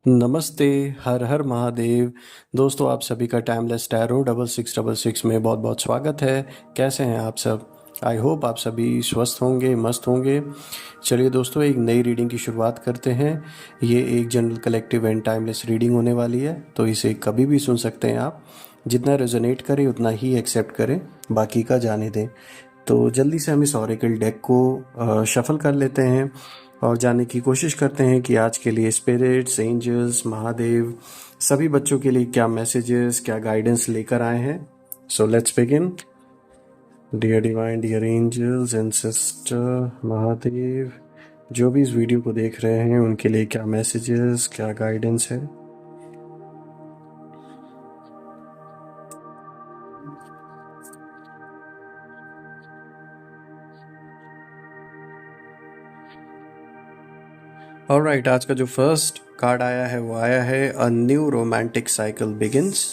नमस्ते, हर हर महादेव। दोस्तों, आप सभी का टाइमलेस टैरो 6666 में बहुत बहुत स्वागत है। कैसे हैं आप सब? आई होप आप सभी स्वस्थ होंगे, मस्त होंगे। चलिए दोस्तों, एक नई रीडिंग की शुरुआत करते हैं। ये एक general collective and timeless reading होने वाली है, तो इसे कभी भी सुन सकते हैं आप। जितना रेजोनेट करे उतना ही एक्सेप्ट करें, बाकी का जाने दें। तो जल्दी से हम इस ऑरेकल डेक को शफल कर लेते हैं और जानने की कोशिश करते हैं कि आज के लिए स्पिरिट्स, एंजल्स, महादेव सभी बच्चों के लिए क्या मैसेजेस, क्या गाइडेंस लेकर आए हैं। So let's begin. Dear divine, dear angels and sister, Mahadev, जो भी इस वीडियो को देख रहे हैं उनके लिए क्या मैसेजेस, क्या गाइडेंस है। ऑलराइट, आज का जो फर्स्ट कार्ड आया है वो आया है a new romantic cycle begins.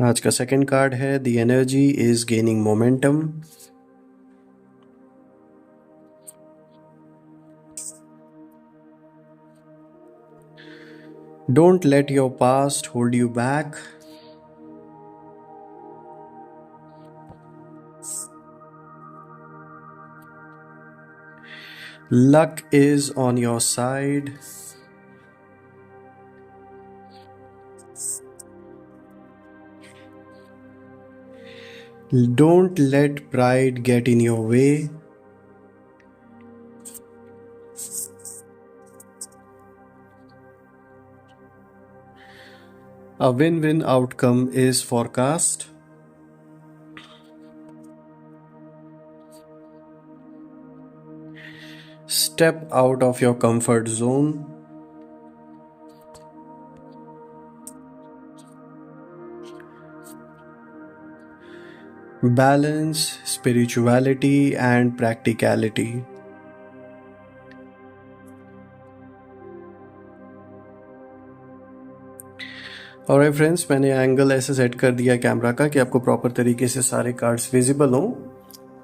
आज का सेकंड कार्ड है the energy is gaining momentum. Don't let your past hold you back. Luck is on your side. Don't let pride get in your way. A win-win outcome is forecast. Step out of your comfort zone. Balance spirituality and practicality. और friends, मैंने angle ऐसे set कर दिया camera का कि आपको proper तरीके से सारे कार्ड्स विजिबल हों।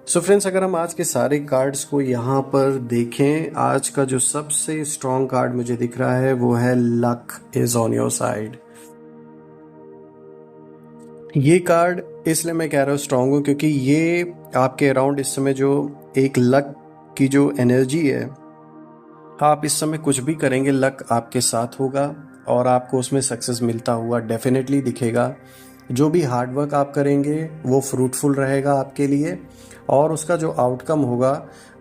सो फ्रेंड्स, अगर हम आज के सारे कार्ड्स को यहाँ पर देखें, आज का जो सबसे स्ट्रॉन्ग कार्ड मुझे दिख रहा है वो है luck is on your side. ये कार्ड इसलिए मैं कह रहा हूँ स्ट्रॉन्ग हूँ क्योंकि ये आपके अराउंड इस समय जो एक लक की जो एनर्जी है, आप इस समय कुछ भी करेंगे लक आपके साथ होगा और आपको उसमें सक्सेस मिलता हुआ डेफिनेटली दिखेगा। जो भी हार्ड वर्क आप करेंगे वो फ्रूटफुल रहेगा आपके लिए और उसका जो आउटकम होगा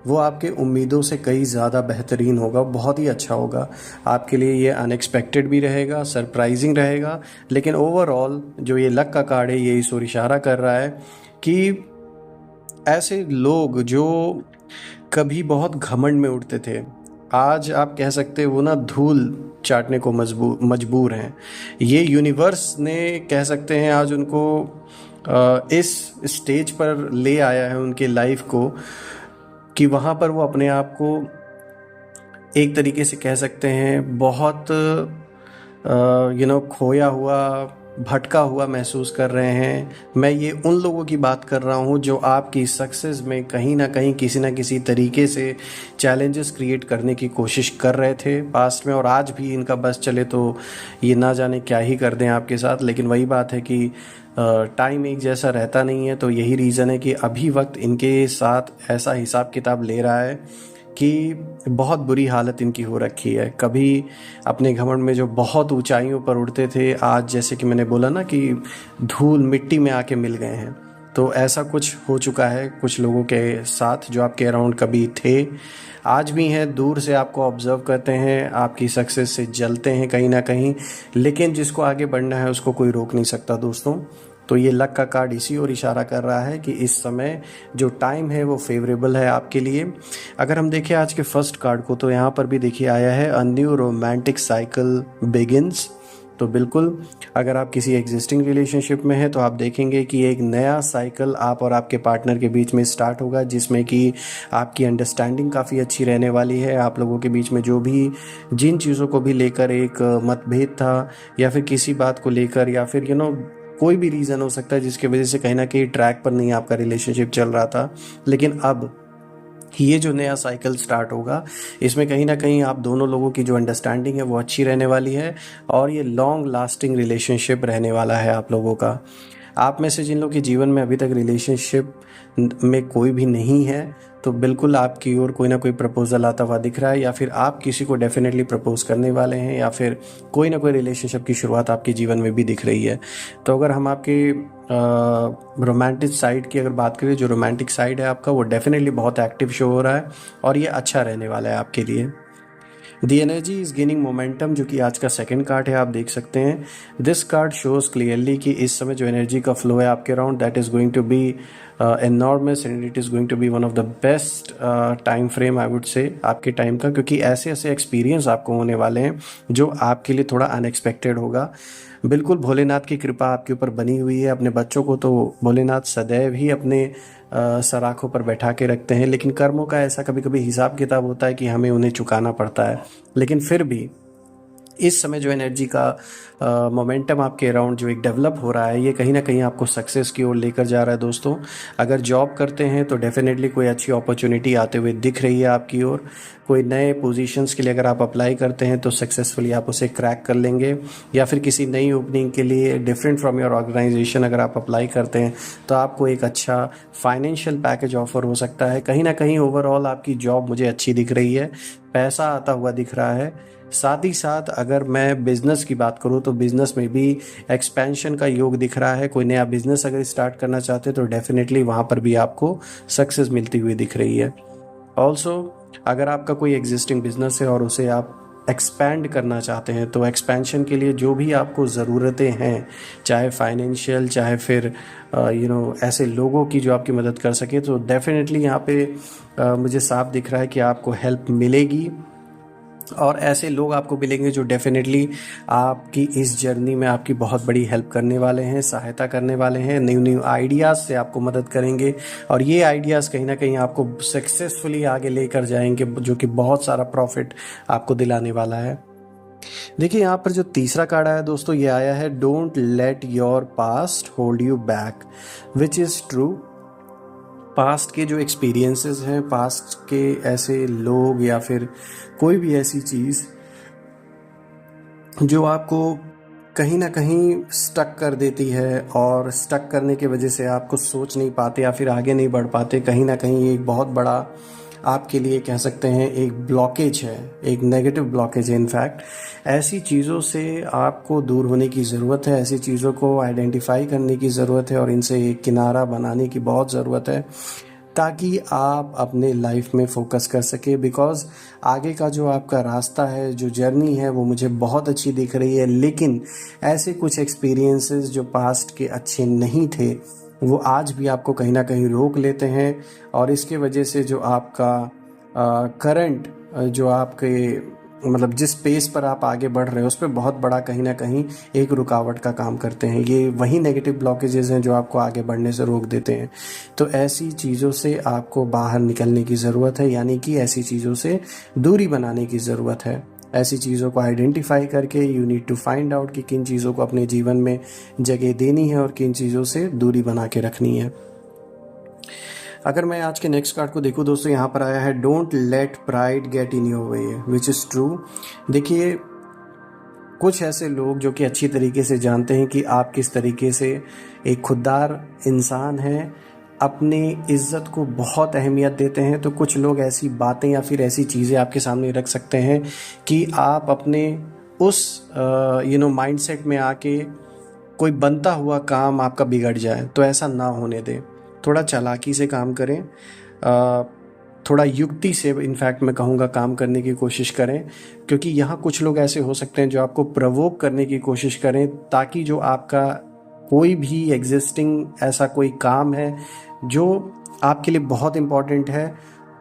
वो आपके उम्मीदों से कई ज़्यादा बेहतरीन होगा, बहुत ही अच्छा होगा आपके लिए। ये अनएक्सपेक्टेड भी रहेगा, सरप्राइजिंग रहेगा। लेकिन ओवरऑल जो ये लक का कार्ड है, ये इस ओर इशारा कर रहा है कि ऐसे लोग जो कभी बहुत घमंड में उठते थे, आज आप कह सकते हैं वो ना धूल चाटने को मजबूर हैं। ये यूनिवर्स ने कह सकते हैं आज उनको इस स्टेज पर ले आया है उनके लाइफ को कि वहाँ पर वो अपने आप को एक तरीके से कह सकते हैं बहुत खोया हुआ, भटका हुआ महसूस कर रहे हैं। मैं ये उन लोगों की बात कर रहा हूँ जो आपकी सक्सेस में कहीं ना कहीं किसी ना किसी तरीके से चैलेंजेस क्रिएट करने की कोशिश कर रहे थे पास्ट में, और आज भी इनका बस चले तो ये ना जाने क्या ही कर दें आपके साथ। लेकिन वही बात है कि टाइम एक जैसा रहता नहीं है, तो यही रीज़न है कि अभी वक्त इनके साथ ऐसा हिसाब किताब ले रहा है कि बहुत बुरी हालत इनकी हो रखी है। कभी अपने घमंड में जो बहुत ऊंचाइयों पर उड़ते थे, आज जैसे कि मैंने बोला ना कि धूल मिट्टी में आके मिल गए हैं। तो ऐसा कुछ हो चुका है कुछ लोगों के साथ जो आपके अराउंड कभी थे, आज भी हैं, दूर से आपको ऑब्जर्व करते हैं, आपकी सक्सेस से जलते हैं कहीं ना कहीं। लेकिन जिसको आगे बढ़ना है उसको कोई रोक नहीं सकता दोस्तों। तो ये लक का कार्ड इसी ओर इशारा कर रहा है कि इस समय जो टाइम है वो फेवरेबल है आपके लिए। अगर हम देखें आज के फर्स्ट कार्ड को, तो यहाँ पर भी देखिए आया है a new romantic cycle begins. तो बिल्कुल, अगर आप किसी एग्जिस्टिंग रिलेशनशिप में हैं तो आप देखेंगे कि एक नया साइकिल आप और आपके पार्टनर के बीच में स्टार्ट होगा, जिसमें कि आपकी अंडरस्टैंडिंग काफ़ी अच्छी रहने वाली है। आप लोगों के बीच में जो भी जिन चीज़ों को भी लेकर एक मतभेद था या फिर किसी बात को लेकर या फिर कोई भी रीज़न हो सकता है जिसकी वजह से कहीं ना कहीं ट्रैक पर नहीं आपका रिलेशनशिप चल रहा था, लेकिन अब ये जो नया साइकिल स्टार्ट होगा इसमें कहीं ना कहीं आप दोनों लोगों की जो अंडरस्टैंडिंग है वो अच्छी रहने वाली है और ये लॉन्ग लास्टिंग रिलेशनशिप रहने वाला है आप लोगों का। आप में से जिन लोगों के जीवन में अभी तक रिलेशनशिप में कोई भी नहीं है तो बिल्कुल आपकी ओर कोई ना कोई प्रपोजल आता हुआ दिख रहा है, या फिर आप किसी को डेफिनेटली प्रपोज करने वाले हैं, या फिर कोई ना कोई रिलेशनशिप की शुरुआत आपके जीवन में भी दिख रही है। तो अगर हम आपके रोमांटिक साइड की अगर बात करें, जो रोमांटिक साइड है आपका वो डेफिनेटली बहुत एक्टिव शो हो रहा है और ये अच्छा रहने वाला है आपके लिए। The energy is gaining momentum, जो कि आज का सेकंड कार्ड है, आप देख सकते हैं। दिस कार्ड शोज क्लियरली कि इस समय जो एनर्जी का फ्लो है आपके around that is going to be enormous and it is going to be one of the best time frame I would say आपके टाइम का, क्योंकि ऐसे ऐसे एक्सपीरियंस आपको होने वाले हैं जो आपके लिए थोड़ा अनएक्सपेक्टेड होगा। बिल्कुल भोलेनाथ की कृपा आपके ऊपर बनी हुई है। अपने बच्चों को तो भोलेनाथ सदैव ही अपने सराखों पर बैठा के रखते हैं, लेकिन कर्मों का ऐसा कभी कभी हिसाब किताब होता है कि हमें उन्हें चुकाना पड़ता है। लेकिन फिर भी इस समय जो एनर्जी का मोमेंटम आपके अराउंड जो एक डेवलप हो रहा है ये कहीं ना कहीं आपको सक्सेस की ओर लेकर जा रहा है दोस्तों। अगर जॉब करते हैं तो डेफिनेटली कोई अच्छी अपॉर्चुनिटी आते हुए दिख रही है आपकी ओर। कोई नए पोजीशंस के लिए अगर आप अप्लाई करते हैं तो सक्सेसफुली आप उसे क्रैक कर लेंगे, या फिर किसी नई ओपनिंग के लिए डिफरेंट फ्रॉम योर ऑर्गेनाइजेशन अगर आप अप्लाई करते हैं तो आपको एक अच्छा फाइनेंशियल पैकेज ऑफर हो सकता है। कहीं ना कहीं ओवरऑल आपकी जॉब मुझे अच्छी दिख रही है, पैसा आता हुआ दिख रहा है। साथ ही साथ अगर मैं बिज़नेस की बात करूँ तो बिज़नेस में भी एक्सपेंशन का योग दिख रहा है। कोई नया बिज़नेस अगर स्टार्ट करना चाहते हैं तो डेफिनेटली वहाँ पर भी आपको सक्सेस मिलती हुई दिख रही है। ऑल्सो अगर आपका कोई एग्जिस्टिंग बिजनेस है और उसे आप एक्सपैंड करना चाहते हैं तो एक्सपेंशन के लिए जो भी आपको ज़रूरतें हैं, चाहे फाइनेंशियल चाहे फिर ऐसे लोगों की जो आपकी मदद कर सके, तो डेफिनेटली यहाँ पे मुझे साफ दिख रहा है कि आपको हेल्प मिलेगी और ऐसे लोग आपको मिलेंगे जो डेफिनेटली आपकी इस जर्नी में आपकी बहुत बड़ी हेल्प करने वाले हैं, सहायता करने वाले हैं, न्यू न्यू आइडियाज़ से आपको मदद करेंगे और ये आइडियाज़ कहीं ना कहीं आपको सक्सेसफुली आगे लेकर जाएंगे, जो कि बहुत सारा प्रॉफिट आपको दिलाने वाला है। देखिए यहाँ पर जो तीसरा कार्ड आया दोस्तों, ये आया है don't let your past hold you back, which is true. Past के जो एक्सपीरियंसेस हैं, पास्ट के ऐसे लोग या फिर कोई भी ऐसी चीज़ जो आपको कहीं ना कहीं स्टक कर देती है और स्टक करने की वजह से आप कुछ सोच नहीं पाते या फिर आगे नहीं बढ़ पाते, कहीं ना कहीं एक बहुत बड़ा आपके लिए कह सकते हैं एक ब्लॉकेज है, एक नेगेटिव ब्लॉकेज है। इनफैक्ट ऐसी चीज़ों से आपको दूर होने की ज़रूरत है, ऐसी चीज़ों को आइडेंटिफाई करने की ज़रूरत है और इनसे एक किनारा बनाने की बहुत ज़रूरत है ताकि आप अपने लाइफ में फोकस कर सके। बिकॉज़ आगे का जो आपका रास्ता है, जो जर्नी है, वो मुझे बहुत अच्छी दिख रही है, लेकिन ऐसे कुछ एक्सपीरियंसेस जो पास्ट के अच्छे नहीं थे वो आज भी आपको कहीं ना कहीं रोक लेते हैं और इसके वजह से जो आपका करंट जो आपके मतलब जिस पेस पर आप आगे बढ़ रहे हो उस पर बहुत बड़ा कहीं ना कहीं एक रुकावट का काम करते हैं। ये वही नेगेटिव ब्लॉकेजेस हैं जो आपको आगे बढ़ने से रोक देते हैं। तो ऐसी चीज़ों से आपको बाहर निकलने की ज़रूरत है, यानी कि ऐसी चीज़ों से दूरी बनाने की ज़रूरत है। ऐसी चीज़ों को आइडेंटिफाई करके you need to find out कि किन चीज़ों को अपने जीवन में जगह देनी है और किन चीज़ों से दूरी बना के रखनी है। अगर मैं आज के नेक्स्ट कार्ड को देखूं दोस्तों, यहाँ पर आया है don't let pride get in your way, which is true. देखिए कुछ ऐसे लोग जो कि अच्छी तरीके से जानते हैं कि आप किस तरीके से एक खुददार इंसान हैं, अपनी इज्जत को बहुत अहमियत देते हैं, तो कुछ लोग ऐसी बातें या फिर ऐसी चीज़ें आपके सामने रख सकते हैं कि आप अपने उस माइंडसेट में आके कोई बनता हुआ काम आपका बिगड़ जाए। तो ऐसा ना होने दें, थोड़ा चालाकी से काम करें, थोड़ा युक्ति से इनफैक्ट मैं कहूँगा काम करने की कोशिश करें, क्योंकि यहाँ कुछ लोग ऐसे हो सकते हैं जो आपको प्रवोक करने की कोशिश करें ताकि जो आपका कोई भी एग्जिस्टिंग ऐसा कोई काम है जो आपके लिए बहुत इम्पॉर्टेंट है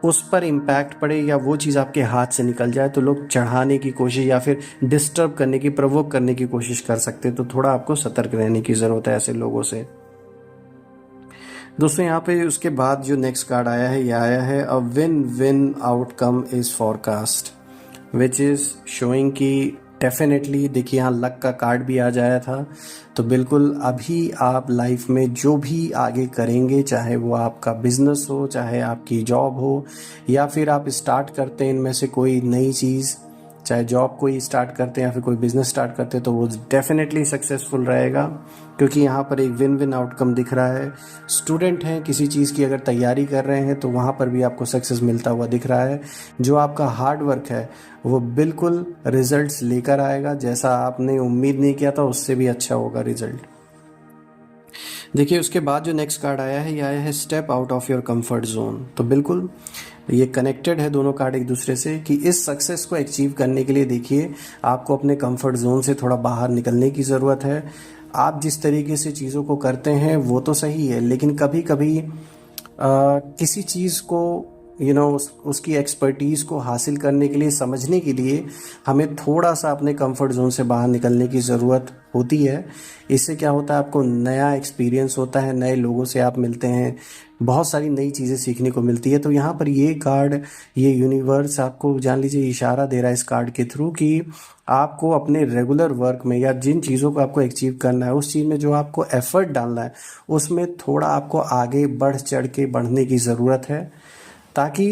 उस पर इम्पैक्ट पड़े या वो चीज़ आपके हाथ से निकल जाए, तो लोग चढ़ाने की कोशिश या फिर डिस्टर्ब करने की, प्रवोक करने की कोशिश कर सकते हैं। तो थोड़ा आपको सतर्क रहने की ज़रूरत है ऐसे लोगों से। दोस्तों यहाँ पे उसके बाद जो नेक्स्ट कार्ड आया है, ये आया है a win win outcome is forecast, which is showing कि डेफिनेटली देखिए यहाँ लक का कार्ड भी आ जाया था। तो बिल्कुल अभी आप लाइफ में जो भी आगे करेंगे, चाहे वो आपका बिजनेस हो, चाहे आपकी जॉब हो, या फिर आप स्टार्ट करते हैं इनमें से कोई नई चीज़, चाहे जॉब कोई स्टार्ट करते हैं या फिर कोई बिजनेस स्टार्ट करते हैं, तो वो डेफिनेटली सक्सेसफुल रहेगा, क्योंकि यहाँ पर एक विन विन आउटकम दिख रहा है। स्टूडेंट हैं, किसी चीज़ की अगर तैयारी कर रहे हैं तो वहाँ पर भी आपको सक्सेस मिलता हुआ दिख रहा है। जो आपका हार्ड वर्क है वो बिल्कुल रिजल्ट्स लेकर आएगा, जैसा आपने उम्मीद नहीं किया था उससे भी अच्छा होगा रिजल्ट। देखिए उसके बाद जो नेक्स्ट कार्ड आया है, ये आया है step out of your comfort zone. तो बिल्कुल ये कनेक्टेड है दोनों कार्ड एक दूसरे से, कि इस सक्सेस को अचीव करने के लिए देखिए आपको अपने कंफर्ट जोन से थोड़ा बाहर निकलने की ज़रूरत है। आप जिस तरीके से चीज़ों को करते हैं वो तो सही है, लेकिन कभी कभी किसी चीज़ को उसकी एक्सपर्टीज़ को हासिल करने के लिए, समझने के लिए हमें थोड़ा सा अपने कंफर्ट जोन से बाहर निकलने की ज़रूरत होती है। इससे क्या होता है, आपको नया एक्सपीरियंस होता है, नए लोगों से आप मिलते हैं, बहुत सारी नई चीज़ें सीखने को मिलती है। तो यहाँ पर ये कार्ड, ये यूनिवर्स आपको जान लीजिए इशारा दे रहा है इस कार्ड के थ्रू कि आपको अपने रेगुलर वर्क में या जिन चीज़ों को आपको अचीव करना है, उस चीज़ में जो आपको एफर्ट डालना है, उसमें थोड़ा आपको आगे बढ़ चढ़ के बढ़ने की ज़रूरत है, ताकि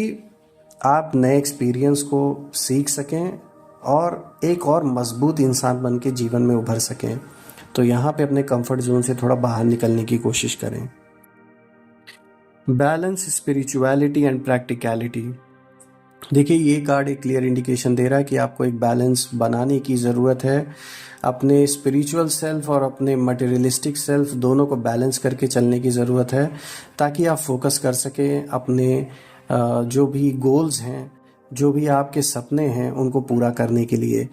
आप नए एक्सपीरियंस को सीख सकें और एक और मजबूत इंसान बन के जीवन में उभर सकें। तो यहाँ पे अपने कंफर्ट जोन से थोड़ा बाहर निकलने की कोशिश करें। Balance spirituality and practicality. देखिए ये कार्ड एक क्लियर इंडिकेशन दे रहा है कि आपको एक बैलेंस बनाने की ज़रूरत है। अपने स्पिरिचुअल सेल्फ और अपने मटेरियलिस्टिक सेल्फ दोनों को बैलेंस करके चलने की ज़रूरत है, ताकि आप फोकस कर सकें अपने जो भी गोल्स हैं, जो भी आपके सपने हैं, उनको पूरा करने के लिए।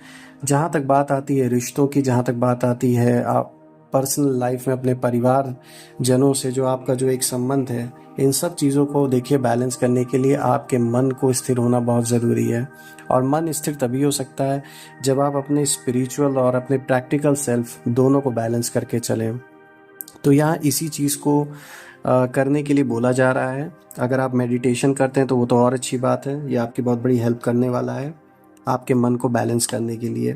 जहाँ तक बात आती है रिश्तों की, जहाँ तक बात आती है आप पर्सनल लाइफ में अपने परिवार जनों से जो आपका जो एक संबंध है, इन सब चीज़ों को देखिए बैलेंस करने के लिए आपके मन को स्थिर होना बहुत ज़रूरी है। और मन स्थिर तभी हो सकता है जब आप अपने स्पिरिचुअल और अपने प्रैक्टिकल सेल्फ दोनों को बैलेंस करके चलें। तो यहाँ इसी चीज़ को करने के लिए बोला जा रहा है। अगर आप मेडिटेशन करते हैं तो वो तो और अच्छी बात है, ये आपकी बहुत बड़ी हेल्प करने वाला है आपके मन को बैलेंस करने के लिए।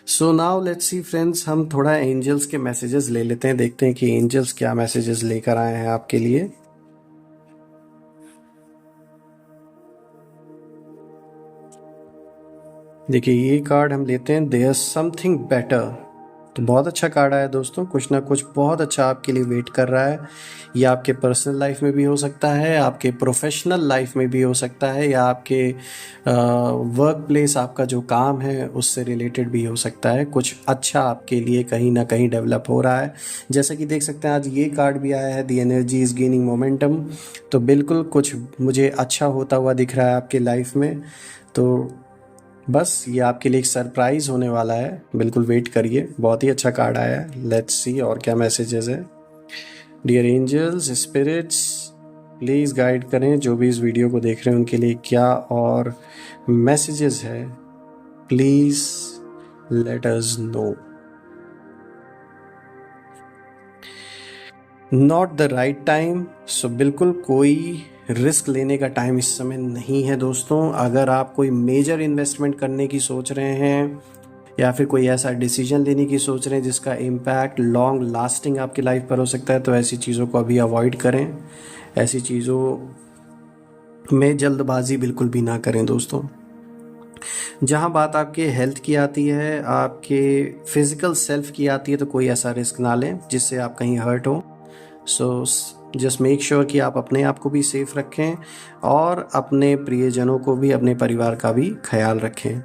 So now let's see friends, हम थोड़ा एंजल्स के मैसेजेस ले लेते हैं, देखते हैं कि एंजल्स क्या मैसेजेस लेकर आए हैं आपके लिए। देखिए ये कार्ड हम लेते हैं, देयर समथिंग बेटर। तो बहुत अच्छा कार्ड आया दोस्तों, कुछ ना कुछ बहुत अच्छा आपके लिए वेट कर रहा है। ये आपके पर्सनल लाइफ में भी हो सकता है, आपके प्रोफेशनल लाइफ में भी हो सकता है, या आपके वर्क प्लेस, आपका जो काम है उससे रिलेटेड भी हो सकता है। कुछ अच्छा आपके लिए कहीं ना कहीं डेवलप हो रहा है। जैसा कि देख सकते हैं आज ये कार्ड भी आया है, the energy is gaining momentum. तो बिल्कुल कुछ मुझे अच्छा होता हुआ दिख रहा है आपके लाइफ में। तो बस ये आपके लिए एक सरप्राइज होने वाला है, बिल्कुल वेट करिए। बहुत ही अच्छा कार्ड आया है, लेट्स सी और क्या मैसेजेस है। Dear angels, spirits, please guide करें जो भी इस वीडियो को देख रहे हैं उनके लिए क्या और मैसेजेस है, please let us know. Not the right time. So बिल्कुल कोई रिस्क लेने का टाइम इस समय नहीं है दोस्तों। अगर आप कोई मेजर इन्वेस्टमेंट करने की सोच रहे हैं या फिर कोई ऐसा डिसीजन लेने की सोच रहे हैं जिसका इम्पैक्ट लॉन्ग लास्टिंग आपकी लाइफ पर हो सकता है, तो ऐसी चीज़ों को अभी अवॉइड करें। ऐसी चीज़ों में जल्दबाजी बिल्कुल भी ना करें दोस्तों। जहाँ बात आपके हेल्थ की आती है, आपके फिजिकल सेल्फ की आती है, तो कोई ऐसा रिस्क ना लें जिससे आप कहीं हर्ट हो। सो जस्ट मेक श्योर कि आप अपने आप को भी सेफ रखें और अपने प्रियजनों को भी, अपने परिवार का भी ख्याल रखें।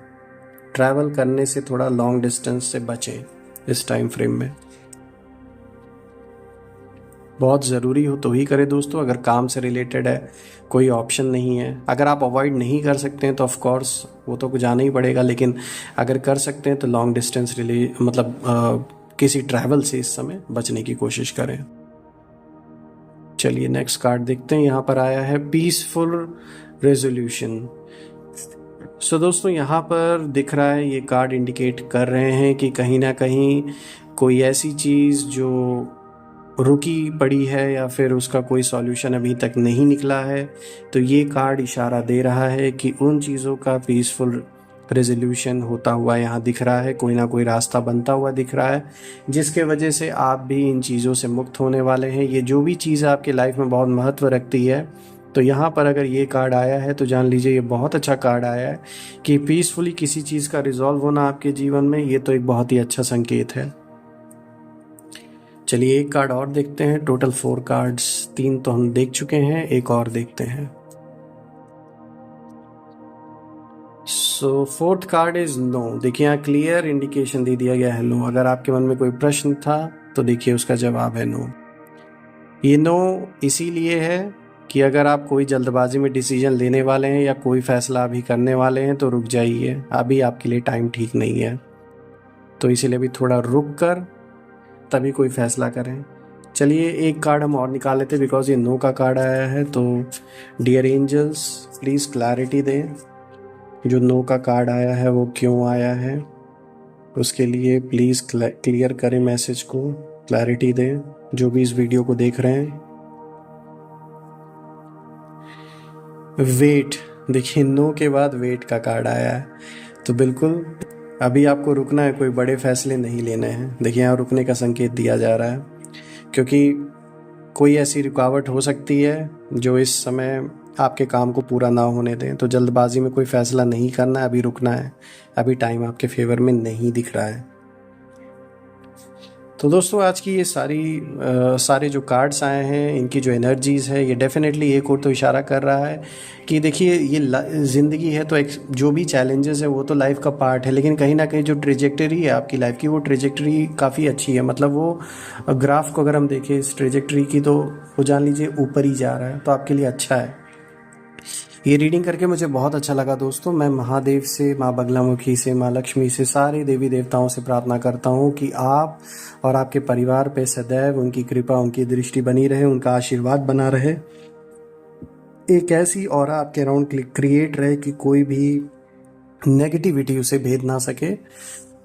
ट्रैवल करने से थोड़ा लॉन्ग डिस्टेंस से बचें इस टाइम फ्रेम में। बहुत ज़रूरी हो तो ही करें दोस्तों। अगर काम से रिलेटेड है, कोई ऑप्शन नहीं है, अगर आप अवॉइड नहीं कर सकते हैं तो ऑफ कोर्स वो तो जाना ही पड़ेगा, लेकिन अगर कर सकते हैं तो लॉन्ग डिस्टेंस किसी ट्रैवल से इस समय बचने की कोशिश करें। चलिए नेक्स्ट कार्ड देखते हैं। यहाँ पर आया है पीसफुल रेजोल्यूशन। सो दोस्तों यहाँ पर दिख रहा है, ये कार्ड इंडिकेट कर रहे हैं कि कहीं ना कहीं कोई ऐसी चीज़ जो रुकी पड़ी है या फिर उसका कोई सॉल्यूशन अभी तक नहीं निकला है, तो ये कार्ड इशारा दे रहा है कि उन चीज़ों का पीसफुल रेजोल्यूशन होता हुआ यहाँ दिख रहा है, कोई ना कोई रास्ता बनता हुआ दिख रहा है, जिसके वजह से आप भी इन चीज़ों से मुक्त होने वाले हैं। ये जो भी चीज़ आपके लाइफ में बहुत महत्व रखती है, तो यहाँ पर अगर ये कार्ड आया है तो जान लीजिए ये बहुत अच्छा कार्ड आया है कि पीसफुली किसी चीज़ का रिजॉल्व होना आपके जीवन में, ये तो एक बहुत ही अच्छा संकेत है। चलिए एक कार्ड और देखते हैं। टोटल 4 कार्ड्स, 3 तो हम देख चुके हैं, एक और देखते हैं। सो फोर्थ कार्ड इज नो। देखिए यहाँ क्लियर इंडिकेशन दे दिया गया है नो। अगर आपके मन में कोई प्रश्न था तो देखिए उसका जवाब है नो। ये नो इसीलिए है कि अगर आप कोई जल्दबाजी में डिसीजन लेने वाले हैं या कोई फैसला अभी करने वाले हैं तो रुक जाइए, अभी आपके लिए टाइम ठीक नहीं है। तो इसीलिए अभी थोड़ा रुक कर तभी कोई फैसला करें। चलिए एक कार्ड हम और निकाल लेते, बिकॉज ये नो का कार्ड आया है। तो डियर एंजल्स प्लीज़ क्लैरिटी दें, जो नो का कार्ड आया है वो क्यों आया है, उसके लिए प्लीज़ क्लियर करें मैसेज को, क्लैरिटी दें जो भी इस वीडियो को देख रहे हैं। वेट, देखिए नो के बाद वेट का कार्ड आया है, तो बिल्कुल अभी आपको रुकना है, कोई बड़े फैसले नहीं लेने हैं। देखिए यहाँ रुकने का संकेत दिया जा रहा है, क्योंकि कोई ऐसी रुकावट हो सकती है जो इस समय आपके काम को पूरा ना होने दें। तो जल्दबाजी में कोई फैसला नहीं करना है, अभी रुकना है, अभी टाइम आपके फेवर में नहीं दिख रहा है। तो दोस्तों आज की ये सारे जो कार्ड्स आए हैं, इनकी जो एनर्जीज़ है, ये डेफिनेटली एक और तो इशारा कर रहा है कि देखिए ये ज़िंदगी है, तो जो भी चैलेंजेस है वो तो लाइफ का पार्ट है, लेकिन कहीं ना कहीं जो ट्रेजेक्टरी है आपकी लाइफ की, वो ट्रेजेक्टरी काफ़ी अच्छी है। मतलब वो ग्राफ को अगर हम देखें इस ट्रेजेक्टरी की, तो वो जान लीजिए ऊपर ही जा रहा है, तो आपके लिए अच्छा है। ये रीडिंग करके मुझे बहुत अच्छा लगा दोस्तों। मैं महादेव से, माँ बगलामुखी से, माँ लक्ष्मी से, सारे देवी देवताओं से प्रार्थना करता हूँ कि आप और आपके परिवार पे सदैव उनकी कृपा, उनकी दृष्टि बनी रहे, उनका आशीर्वाद बना रहे। एक ऐसी ऑरा आपके अराउंड क्रिएट रहे कि कोई भी नेगेटिविटी उसे भेद ना सके,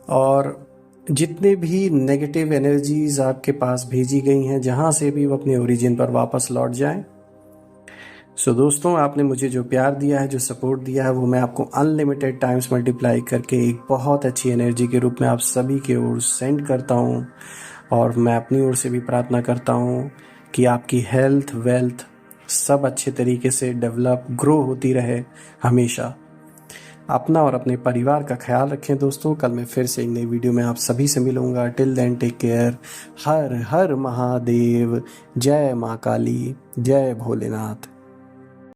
और जितने भी नेगेटिव एनर्जीज आपके पास भेजी गई हैं, जहाँ से भी वो अपने ओरिजिन पर वापस लौट जाएं। सो दोस्तों आपने मुझे जो प्यार दिया है, जो सपोर्ट दिया है, वो मैं आपको अनलिमिटेड टाइम्स मल्टीप्लाई करके एक बहुत अच्छी एनर्जी के रूप में आप सभी के ओर सेंड करता हूँ। और मैं अपनी ओर से भी प्रार्थना करता हूँ कि आपकी हेल्थ, वेल्थ सब अच्छे तरीके से डेवलप, ग्रो होती रहे हमेशा। अपना और अपने परिवार का ख्याल रखें दोस्तों। कल मैं फिर से एक नई वीडियो में आप सभी से मिलूंगा। Till then take care. हर हर महादेव। जय माँ काली, जय भोलेनाथ।